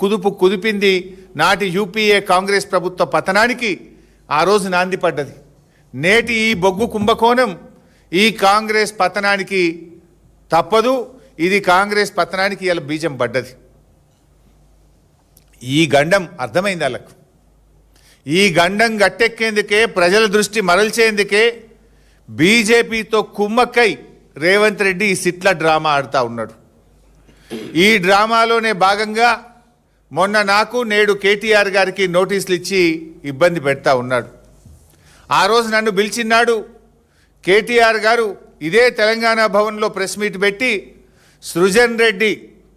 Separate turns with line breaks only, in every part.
కుదుపు కుదిపింది నాటి యూపీఏ కాంగ్రెస్ ప్రభుత్వ పతనానికి ఆ రోజు నాంది పడ్డది. నేటి ఈ బొగ్గు కుంభకోణం ఈ కాంగ్రెస్ పతనానికి తప్పదు. ఇది కాంగ్రెస్ పతనానికి ఇలా బీజం పడ్డది. ఈ గండం అర్థమైంది వాళ్ళకు. ఈ గండం గట్టెక్కేందుకే ప్రజల దృష్టి మరల్చేందుకే బీజేపీతో కుమ్మక్కై రేవంత్ రెడ్డి ఈ సిట్ల డ్రామా ఆడుతూ ఉన్నాడు. ఈ డ్రామాలోనే భాగంగా మొన్న నాకు నేడు కేటీఆర్ గారికి నోటీసులు ఇచ్చి ఇబ్బంది పెడతా ఉన్నాడు. ఆ రోజు నన్ను పిలిచినాడు. కేటీఆర్ గారు ఇదే తెలంగాణ భవన్లో ప్రెస్ మీట్ పెట్టి సృజన్ రెడ్డి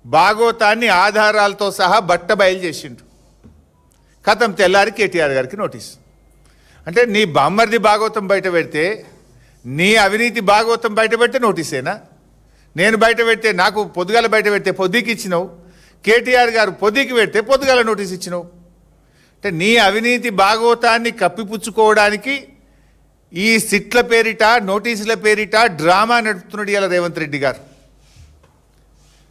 భాగోతాన్ని ఆధారాలతో సహా బట్టబయలు చేసిండు. కథం తెల్లారి కేటీఆర్ గారికి నోటీస్. అంటే నీ బామ్మర్ది భాగవతం బయట పెడితే, నీ అవినీతి భాగవతం బయట పెడితే నోటీసేనా? నేను బయట పెడితే, నాకు పొద్దుగాల బయట పెడితే పొద్దుకి ఇచ్చినావు, కేటీఆర్ గారు పొద్దుకి పెడితే పొద్దుగాల నోటీస్ ఇచ్చినావు. అంటే నీ అవినీతి భాగవతాన్ని కప్పిపుచ్చుకోవడానికి ఈ సిట్ల పేరిట, నోటీసుల పేరిట డ్రామా నడుపుతున్నాడు ఇలా రేవంత్ రెడ్డి గారు.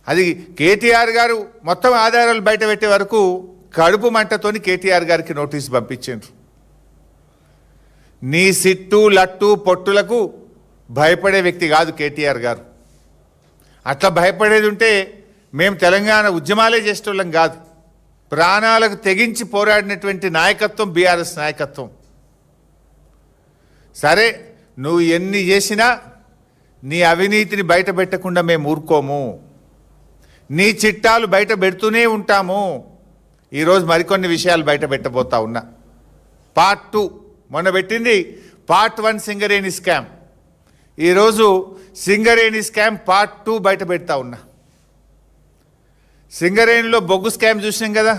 అది కేటీఆర్ గారు మొత్తం ఆధారాలు బయట పెట్టే వరకు కడుపు మంటతోని కేటీఆర్ గారికి నోటీసు పంపించారు. నీ సిట్టు లట్టు పొట్టులకు భయపడే వ్యక్తి కాదు కేటీఆర్ గారు. అట్లా భయపడేది ఉంటే మేము తెలంగాణ ఉద్యమాలే చేసేటోళ్ళం కాదు. ప్రాణాలకు తెగించి పోరాడినటువంటి నాయకత్వం బీఆర్ఎస్ నాయకత్వం. సరే, నువ్వు ఎన్ని చేసినా నీ అవినీతిని బయట పెట్టకుండా మేము ఊరుకోము. నీ చిట్టాలు బయట పెడుతూనే ఉంటాము. ఈరోజు మరికొన్ని విషయాలు బయట పెట్టబోతా ఉన్నా. పార్ట్ 2 మొన్న పెట్టింది, పార్ట్ 1 సింగరేణి స్కామ్. ఈరోజు సింగరేణి స్కామ్ పార్ట్ 2 బయట పెడతా ఉన్నా. సింగరేణిలో బొగ్గు స్కామ్ చూసినాం కదా,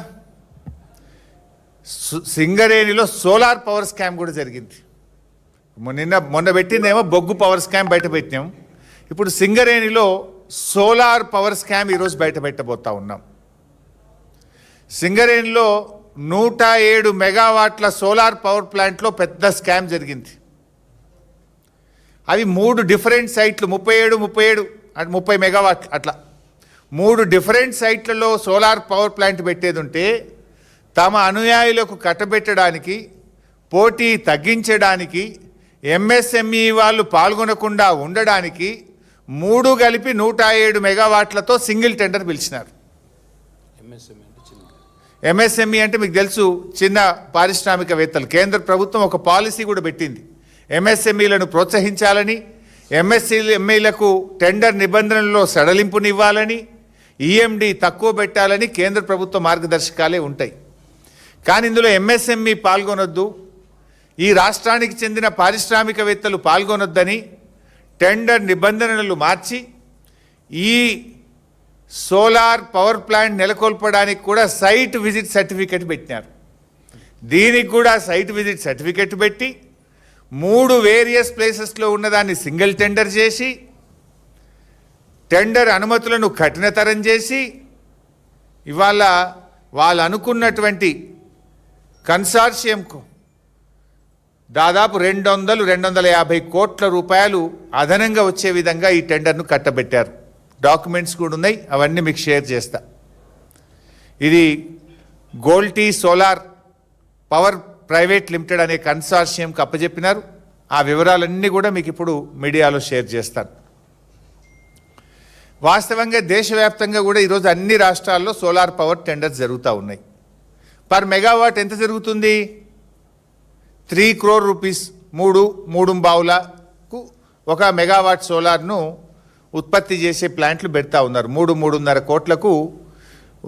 సింగరేణిలో సోలార్ పవర్ స్కామ్ కూడా జరిగింది. మొన్న పెట్టిందేమో బొగ్గు పవర్ స్కామ్ బయట పెట్టినాం. ఇప్పుడు సింగరేణిలో సోలార్ పవర్ స్కామ్ ఈరోజు బయట పెట్టబోతా ఉన్నాం. సింగరేణిలో 107 మెగావాట్ల సోలార్ పవర్ ప్లాంట్లో పెద్ద స్కామ్ జరిగింది. అవి 3 డిఫరెంట్ సైట్లు, 37 అంటే 30 మెగావాట్లు, అట్లా 3 డిఫరెంట్ సైట్లలో సోలార్ పవర్ ప్లాంట్ పెట్టేది ఉంటే తమ అనుయాయులకు కట్టబెట్టడానికి, పోటీ తగ్గించడానికి, ఎంఎస్ఎంఈ వాళ్ళు పాల్గొనకుండా ఉండడానికి 3 కలిపి 107 మెగావాట్లతో సింగిల్ టెండర్ పిలిచినారు. ఎంఎస్ఎంఈ అంటే మీకు తెలుసు, చిన్న పారిశ్రామికవేత్తలు. కేంద్ర ప్రభుత్వం ఒక పాలసీ కూడా పెట్టింది, ఎంఎస్ఎంఈలను ప్రోత్సహించాలని, ఎంఎస్ఎంఈలకు టెండర్ నిబంధనల్లో సడలింపునివ్వాలని, ఈఎండి తక్కువ పెట్టాలని కేంద్ర ప్రభుత్వ మార్గదర్శకాలే ఉంటాయి. కానీ ఇందులో ఎంఎస్ఎంఈ పాల్గొనొద్దు, ఈ రాష్ట్రానికి చెందిన పారిశ్రామికవేత్తలు పాల్గొనొద్దని టెండర్ నిబంధనలు మార్చి ఈ సోలార్ పవర్ ప్లాంట్ నెలకొల్పడానికి కూడా సైట్ విజిట్ సర్టిఫికెట్ పెట్టినారు. దీనికి కూడా సైట్ విజిట్ సర్టిఫికెట్ పెట్టి 3 వేరియస్ ప్లేసెస్లో ఉన్నదాన్ని సింగిల్ టెండర్ చేసి, టెండర్ అనుమతులను కఠినతరం చేసి, ఇవాళ వాళ్ళు అనుకున్నటువంటి కన్సార్షియంకు దాదాపు 200-250 కోట్ల రూపాయలు అదనంగా వచ్చే విధంగా ఈ టెండర్ను కట్టబెట్టారు. డాక్యుమెంట్స్ కూడా ఉన్నాయి, అవన్నీ మీకు షేర్ చేస్తా. ఇది గోల్టీ సోలార్ పవర్ ప్రైవేట్ లిమిటెడ్ అనే కన్సార్షియంకి అప్పచెప్పినారు. ఆ వివరాలన్నీ కూడా మీకు ఇప్పుడు మీడియాలో షేర్ చేస్తాను. వాస్తవంగా దేశవ్యాప్తంగా కూడా ఈరోజు అన్ని రాష్ట్రాల్లో సోలార్ పవర్ టెండర్స్ జరుగుతూ ఉన్నాయి. పర్ మెగావాట్ ఎంత జరుగుతుంది? 3 crore రూపీస్. 3 బావులకు 1 మెగావాట్ సోలార్ను ఉత్పత్తి చేసే ప్లాంట్లు పెడతా ఉన్నారు. 3-3.5 కోట్లకు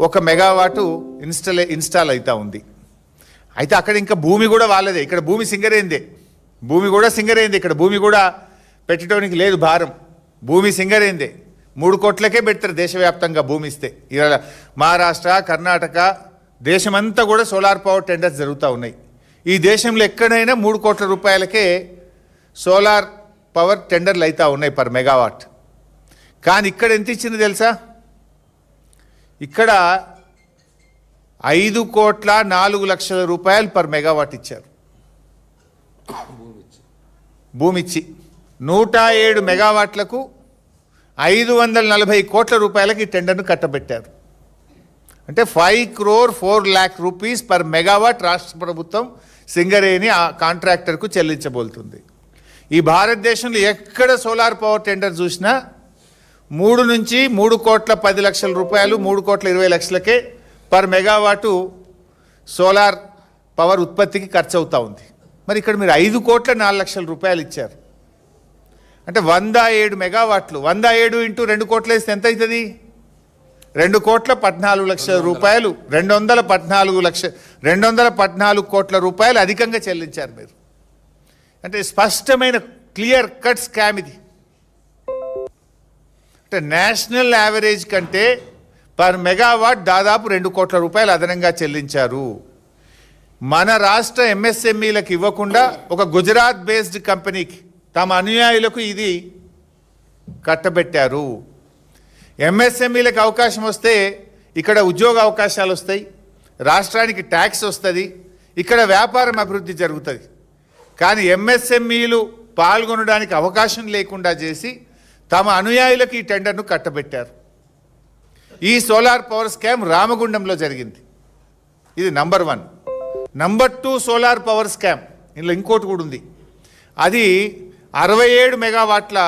1 మెగావాటు ఇన్స్టాల్ అవుతూ ఉంది. అయితే అక్కడ ఇంకా భూమి కూడా వాళ్ళదే, ఇక్కడ భూమి సింగరేందే, భూమి కూడా సింగరేందే, ఇక్కడ భూమి కూడా పెట్టడానికి లేదు భారం, భూమి సింగరేందే. 3 కోట్లకే పెడతారు దేశవ్యాప్తంగా భూమి ఇస్తే. ఇవాళ మహారాష్ట్ర, కర్ణాటక, దేశమంతా కూడా సోలార్ పవర్ టెండర్స్ జరుగుతూ ఉన్నాయి. ఈ దేశంలో ఎక్కడైనా 3 కోట్ల రూపాయలకే సోలార్ పవర్ టెండర్లు అవుతూ ఉన్నాయి పర్ మెగావాట్. కానీ ఇక్కడ ఎంత ఇచ్చింది తెలుసా? ఇక్కడ 5,04,00,000 రూపాయలు పర్ మెగావాట్ ఇచ్చారు భూమిచ్చి. 107 మెగావాట్లకు 540 కోట్ల రూపాయలకి టెండర్ను కట్టబెట్టారు. అంటే 5,04,00,000 రూపీస్ పర్ మెగావాట్ రాష్ట్ర ప్రభుత్వం సింగరేణి ఆ కాంట్రాక్టర్కు చెల్లించబోతుంది. ఈ భారతదేశంలో ఎక్కడ సోలార్ పవర్ టెండర్ చూసినా 3 నుంచి 3,10,00,000 రూపాయలు 3,20,00,000కే పర్ మెగావాటు సోలార్ పవర్ ఉత్పత్తికి ఖర్చు అవుతూ ఉంది. మరి ఇక్కడ మీరు 5,04,00,000 రూపాయలు ఇచ్చారు అంటే 107 మెగావాట్లు. 107 ఇంటూ 2 కోట్లు వేస్తే ఎంత అవుతుంది? 2,14,00,000 రూపాయలు. 214 కోట్ల రూపాయలు అధికంగా చెల్లించారు మీరు. అంటే స్పష్టమైన క్లియర్ కట్ స్కామ్ ఇది. అంటే నేషనల్ యావరేజ్ కంటే పర్ మెగావాట్ దాదాపు 2 కోట్ల రూపాయలు అదనంగా చెల్లించారు. మన రాష్ట్ర ఎంఎస్ఎంఈలకు ఇవ్వకుండా ఒక గుజరాత్ బేస్డ్ కంపెనీకి తమ అనుయాయులకు ఇది కట్టబెట్టారు. ఎంఎస్ఎంఈలకు అవకాశం వస్తే ఇక్కడ ఉద్యోగ అవకాశాలు వస్తాయి, రాష్ట్రానికి ట్యాక్స్ వస్తుంది, ఇక్కడ వ్యాపారం అభివృద్ధి జరుగుతుంది. కానీ ఎంఎస్ఎంఈలు పాల్గొనడానికి అవకాశం లేకుండా చేసి తమ అనుయాయులకు ఈ టెండర్ను కట్టబెట్టారు. ఈ సోలార్ పవర్ స్కామ్ రామగుండంలో జరిగింది. ఇది number 1. Number 2 solar power scam ఇందులో ఇంకోటి కూడా ఉంది. అది 67 మెగావాట్ల